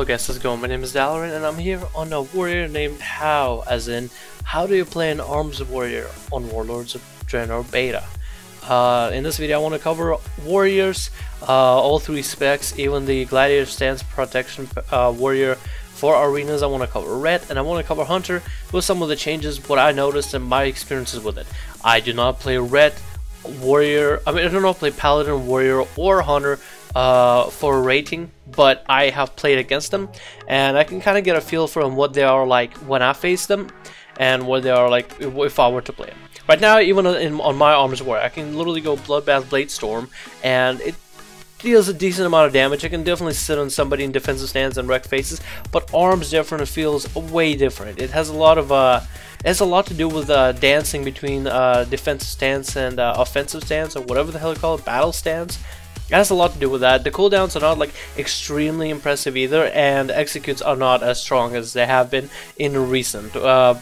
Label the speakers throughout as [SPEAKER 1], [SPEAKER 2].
[SPEAKER 1] guys, how's it going? My name is Dalaran and I'm here on a warrior named How, as in, how do you play an arms warrior on Warlords of Draenor Beta? In this video I want to cover warriors, all three specs, even the gladiator stance protection warrior for arenas. I want to cover red and I want to cover hunter with some of the changes, what I noticed and my experiences with it. I do not play red warrior, I do not play paladin, warrior or hunter for rating, but I have played against them and I can kind of get a feel from what they are like when I face them and what they are like if I were to play them. Right now, even on my arms warrior, I can literally go Bloodbath Blade Storm and it deals a decent amount of damage. I can definitely sit on somebody in defensive stance and wreck faces, but arms definitely feels way different. It has a lot of to do with dancing between defensive stance and offensive stance, or whatever the hell you call it, battle stance. It has a lot to do with that. The cooldowns are not like extremely impressive either, and executes are not as strong as they have been in recent.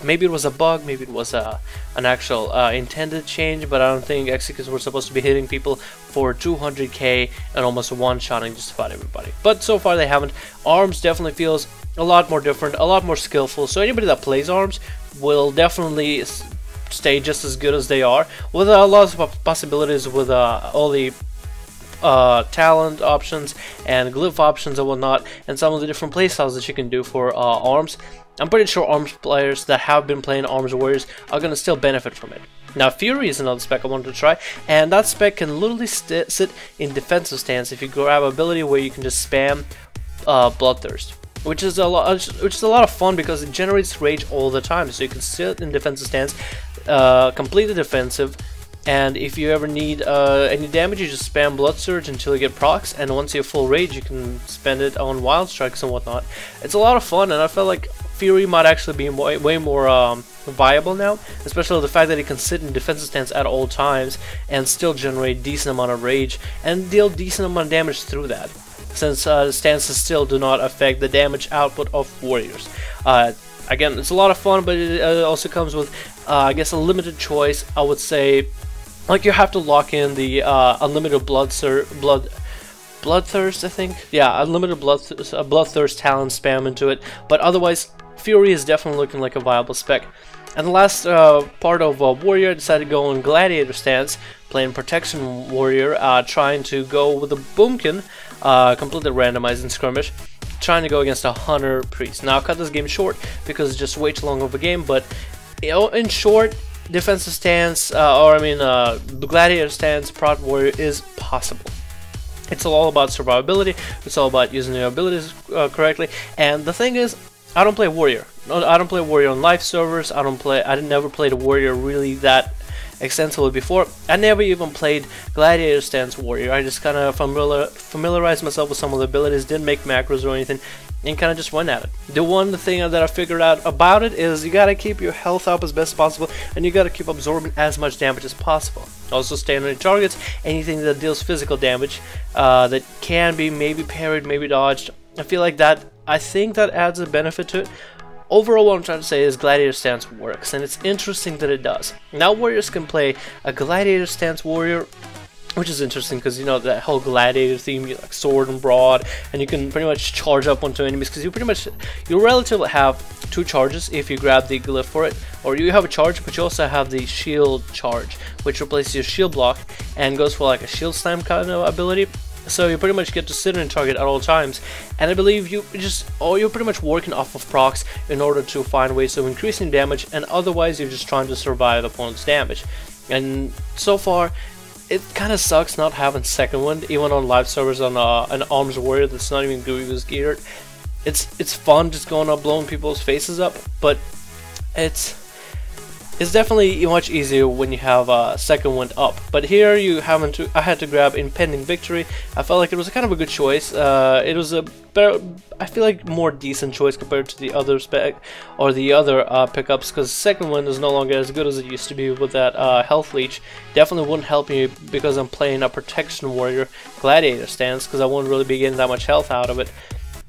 [SPEAKER 1] Maybe it was a bug, maybe it was an actual intended change, but I don't think executes were supposed to be hitting people for 200k and almost one-shotting just about everybody. But so far they haven't. Arms definitely feels a lot more different, a lot more skillful, so anybody that plays arms will definitely stay just as good as they are, with a lot of possibilities with all the talent options and glyph options and whatnot, and some of the different playstyles that you can do for arms. I'm pretty sure arms players that have been playing arms warriors are going to still benefit from it. Now Fury is another spec I wanted to try, and that spec can literally sit in defensive stance if you grab ability where you can just spam Bloodthirst, which is a lot of fun because it generates rage all the time. So you can sit in defensive stance, completely defensive, and if you ever need any damage, you just spam Blood Surge until you get procs, and once you have full rage, you can spend it on wild strikes and whatnot. It's a lot of fun, and I felt like Fury might actually be way more viable now, especially the fact that it can sit in defensive stance at all times and still generate decent amount of rage and deal decent amount of damage through that, since stances still do not affect the damage output of warriors. Again, it's a lot of fun, but it also comes with, I guess, a limited choice. I would say, like, you have to lock in the unlimited bloodthirst, I think. Yeah, unlimited bloodthirst talent spam into it. But otherwise, Fury is definitely looking like a viable spec. And the last part of warrior, I decided to go on gladiator stance, playing protection warrior, trying to go with a boomkin, completely randomized in skirmish, trying to go against a hunter priest. Now, I'll cut this game short because it's just way too long of a game, but in short, defensive stance, the gladiator stance prot warrior is possible. It's all about survivability, it's all about using your abilities correctly, and the thing is, I don't play warrior. I don't play warrior on live servers. I never played a warrior really that extensively before. I never even played gladiator stance warrior. I just kind of familiarized myself with some of the abilities, didn't make macros or anything, and kind of just went at it. The one thing that I figured out about it is you gotta keep your health up as best as possible, and you gotta keep absorbing as much damage as possible. Also stay on your targets, anything that deals physical damage that can be maybe parried, maybe dodged. I think that adds a benefit to it. Overall, what I'm trying to say is gladiator stance works, and it's interesting that it does. Now warriors can play a gladiator stance warrior, which is interesting because, you know, that whole gladiator theme, you like sword and broad, and you can pretty much charge up onto enemies because you relatively have two charges if you grab the glyph for it, or you have a charge, but you also have the shield charge, which replaces your shield block and goes for like a shield slam kind of ability. So you pretty much get to sit in target at all times, and I believe you're pretty much working off of procs in order to find ways of increasing damage, and otherwise you're just trying to survive the opponent's damage. And so far, it kind of sucks not having second wind, even on live servers on an arms warrior that's not even Grievous geared. It's fun just going up blowing people's faces up, but it's definitely much easier when you have second wind up. But here I had to grab Impending Victory. I felt like it was kind of a good choice. It was a better, I feel like, more decent choice compared to the other spec or the other pickups, because second wind is no longer as good as it used to be with that health leech. Definitely wouldn't help me because I'm playing a protection warrior gladiator stance, because I wouldn't really be getting that much health out of it.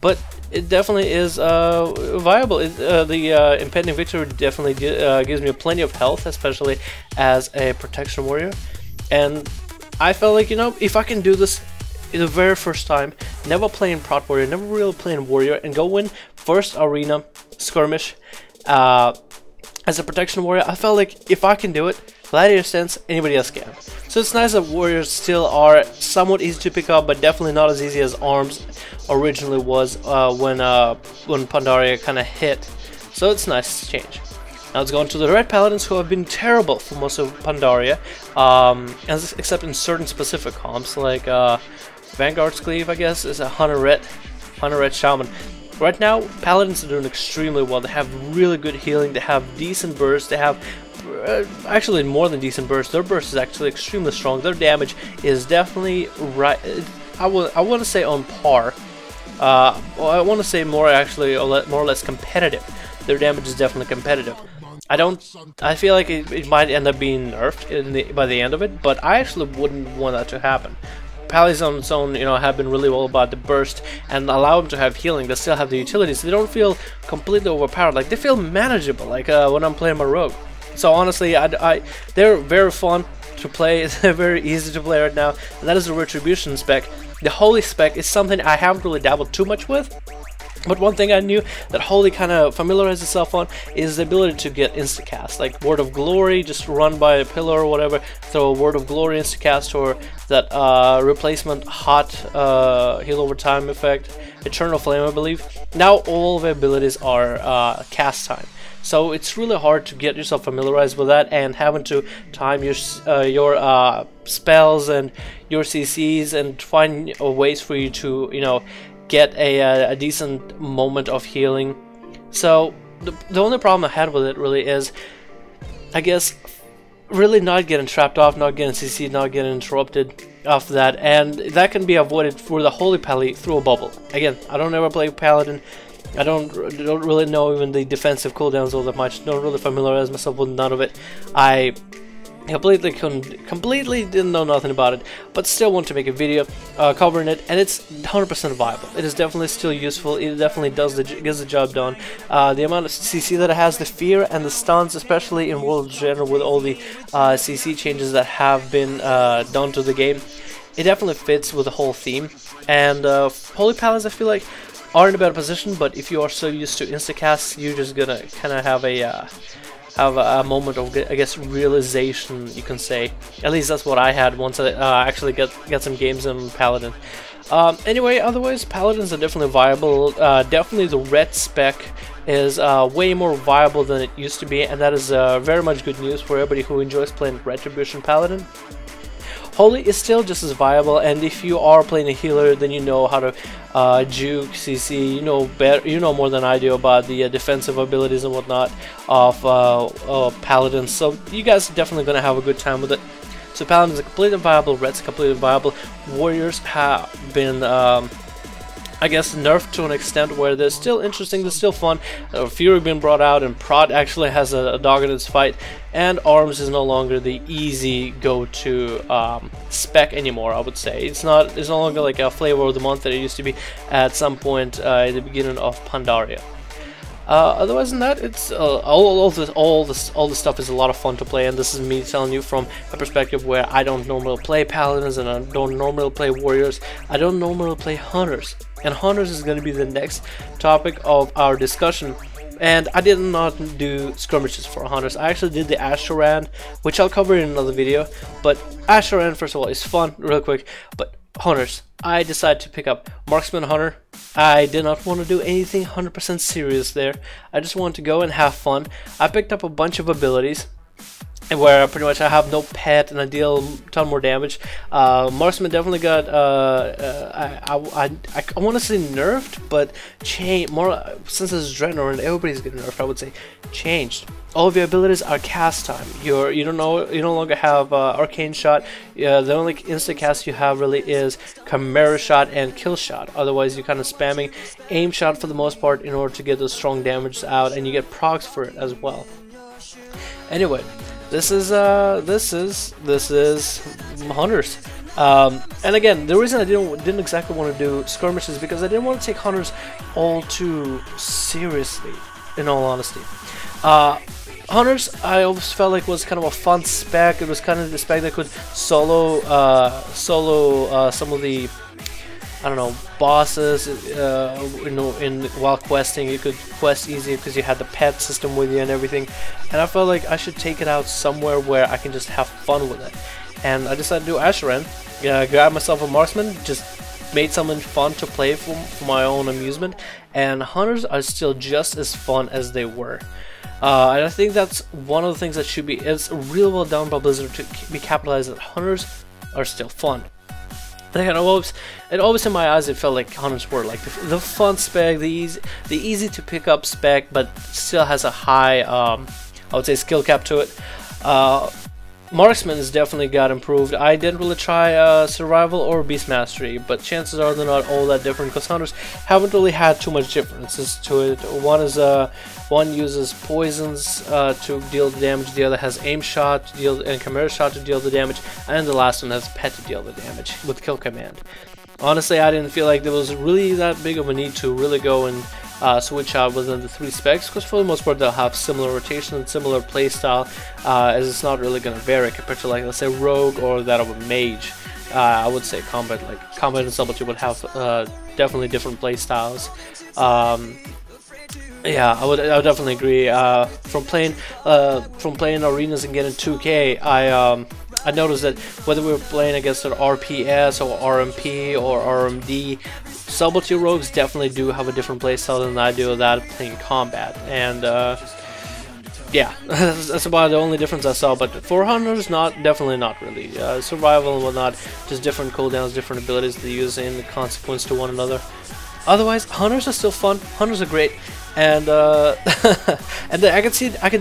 [SPEAKER 1] But it definitely is viable. The Impending Victory definitely gives me plenty of health, especially as a protection warrior. And I felt like, you know, if I can do this the very first time, never playing Prot Warrior, never really playing Warrior, and go win first arena skirmish as a protection warrior. I felt like if I can do it, Gladiator stance, anybody else can. So it's nice that warriors still are somewhat easy to pick up, but definitely not as easy as arms originally was when Pandaria kind of hit. So it's nice to change. Now let's go on to the red paladins, who have been terrible for most of Pandaria, except in certain specific comps, like Vanguard's Cleave, I guess, is a Hunter Red Shaman. Right now, paladins are doing extremely well. They have really good healing, they have decent burst, they have actually more than decent burst. Their burst is actually extremely strong. Their damage is definitely right. I want to say on par. Well, I want to say more or less competitive. Their damage is definitely competitive. I feel like it might end up being nerfed by the end of it, but I actually wouldn't want that to happen. Paladins on its own, have been really well about the burst and allow them to have healing. They still have the utilities. They don't feel completely overpowered. Like, they feel manageable, like when I'm playing my rogue. So honestly, they're very fun to play. They're very easy to play right now, and that is the Retribution spec. The Holy spec is something I haven't really dabbled too much with. But one thing I knew that Holy kind of familiarized itself on is the ability to get instacast, like Word of Glory, just run by a pillar or whatever, throw a Word of Glory instacast, or that replacement hot heal over time effect, Eternal Flame, I believe. Now all the abilities are cast time, so it's really hard to get yourself familiarized with that, and having to time your spells and your CCs and find ways for you to get a decent moment of healing. So the only problem I had with it really is, I guess, really not getting trapped off, not getting CC'd, not getting interrupted after that, and that can be avoided for the Holy Pally through a bubble. Again, I don't ever play Paladin. I don't really know even the defensive cooldowns all that much. Don't really familiarize myself with none of it. I completely didn't know nothing about it, but still want to make a video covering it, and it's 100% viable. It is definitely still useful. It definitely gets the job done. The amount of CC that it has, the fear and the stuns, especially in World of General, with all the CC changes that have been done to the game, it definitely fits with the whole theme. And Holy Paladins, I feel like, are in a better position, but if you are so used to instacasts, you're just gonna kind of have a moment of, I guess, realization, you can say. At least that's what I had once I actually get some games in Paladin. Anyway, otherwise, Paladins are definitely viable. Definitely the red spec is way more viable than it used to be, and that is very much good news for everybody who enjoys playing Retribution Paladin. Holy is still just as viable, and if you are playing a healer, then you know how to juke, CC, you know more than I do about the defensive abilities and whatnot of Paladins, so you guys are definitely going to have a good time with it. So Paladins are completely viable, Reds are completely viable, Warriors have been I guess nerfed to an extent where they're still interesting, they're still fun. Fury being brought out, and Prod actually has a dog in its fight, and Arms is no longer the easy go-to spec anymore. I would say it's no longer like a flavor of the month that it used to be at some point at the beginning of Pandaria. Otherwise than that, it's all the stuff is a lot of fun to play, and this is me telling you from a perspective where I don't normally play Paladins, and I don't normally play Warriors, I don't normally play Hunters, and Hunters is going to be the next topic of our discussion. And I did not do skirmishes for Hunters. I actually did the Asheran, which I'll cover in another video, but Asheran, first of all, is fun, real quick, but Hunters, I decided to pick up Marksman Hunter. I did not want to do anything 100% serious there. I just wanted to go and have fun. I picked up a bunch of abilities where pretty much I have no pet and I deal a ton more damage. Marksman definitely got I want to say nerfed, but changed more since it's Draenor and everybody's getting nerfed. I would say changed. All of your abilities are cast time. You no longer have Arcane Shot. The only insta cast you have really is Chimera Shot and Kill Shot. Otherwise, you're kind of spamming Aim Shot for the most part in order to get those strong damages out, and you get procs for it as well. Anyway, this is Hunters. And again, the reason I didn't exactly want to do skirmishes is because I didn't want to take Hunters all too seriously, in all honesty. Hunters, I always felt like was kind of a fun spec. It was kind of the spec that could solo some of the I don't know, bosses. You know, while questing, you could quest easier because you had the pet system with you and everything. And I felt like I should take it out somewhere where I can just have fun with it. And I decided to do Asheran. Grab myself a marksman, just made something fun to play for my own amusement. And hunters are still just as fun as they were. And I think that's one of the things that should be. It's real well done by Blizzard to be capitalized that hunters are still fun. And it always in my eyes it felt like hunters were like the fun spec, the easy to pick up spec, but still has a high I would say skill cap to it. Marksman has definitely got improved. I didn't really try survival or beast mastery, but chances are they're not all that different because hunters haven't really had too much differences to it. One uses poisons to deal the damage, the other has aim shot to deal and chimera shot to deal the damage, and the last one has pet to deal the damage with kill command. Honestly, I didn't feel like there was really that big of a need to really go and switch out within the 3 specs, because for the most part they'll have similar rotation and similar playstyle, as it's not really going to vary compared to, like, let's say rogue or that of a mage. I would say combat and subtlety would have definitely different playstyles. Yeah, I would definitely agree. From playing arenas and getting 2K, I noticed that whether we were playing against an RPS or RMP or RMD, subtlety rogues definitely do have a different playstyle than I do that playing combat. And yeah, that's about the only difference I saw. But for hunters, definitely not really. Survival and whatnot, just different cooldowns, different abilities they use in consequence to one another. Otherwise, hunters are still fun. Hunters are great. And and I can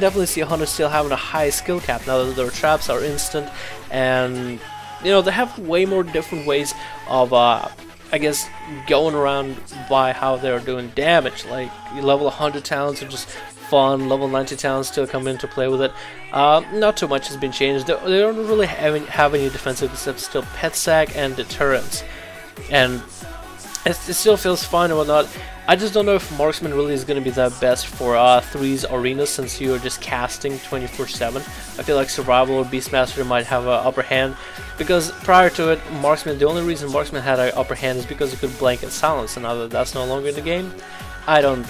[SPEAKER 1] definitely see hunters still having a high skill cap now that their traps are instant, and you know they have way more different ways of I guess going around by how they're doing damage. Like level 100 talents are just fun. Level 90 talents still come into play with it. Not too much has been changed. They don't really have any defensive except still pet sack and deterrence, and it still feels fine and whatnot. I just don't know if Marksman really is going to be the best for 3's arenas, since you are just casting 24/7. I feel like Survival or Beastmaster might have an upper hand, because prior to it, Marksman, the only reason Marksman had an upper hand is because it could blanket silence, and now that that's no longer in the game, I don't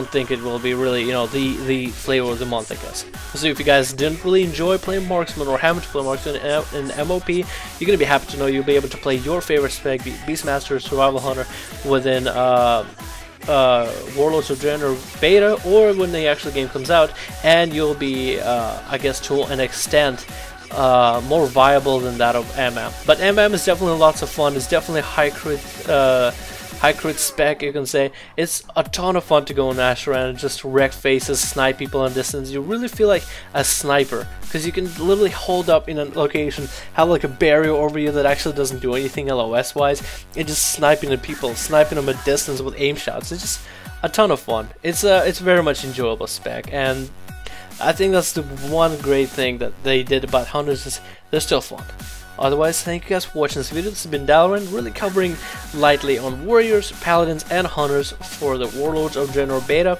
[SPEAKER 1] think it will be really, you know, the flavor of the month, I guess. So if you guys didn't really enjoy playing Marksman or haven't played Marksman in MOP, you're gonna be happy to know you'll be able to play your favorite spec, Beastmaster, Survival Hunter, within Warlords of Draenor or Beta, or when the actual game comes out, and you'll be, I guess, to an extent, more viable than that of MM. But MM is definitely lots of fun. It's definitely high crit spec, you can say. It's a ton of fun to go and dash around and just wreck faces, snipe people in distance. You really feel like a sniper, because you can literally hold up in a location, have like a barrier over you that actually doesn't do anything LOS wise, and just sniping at people, sniping them at distance with aim shots. It's just a ton of fun. It's very much enjoyable spec, and I think that's the one great thing that they did about hunters, is they're still fun. Otherwise, thank you guys for watching this video. This has been Dalaran, really covering lightly on warriors, paladins, and hunters for the Warlords of Draenor beta.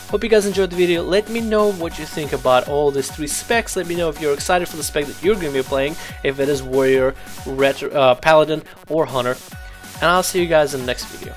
[SPEAKER 1] Hope you guys enjoyed the video. Let me know what you think about all these 3 specs. Let me know if you're excited for the spec that you're going to be playing, if it is warrior, paladin, or hunter. And I'll see you guys in the next video.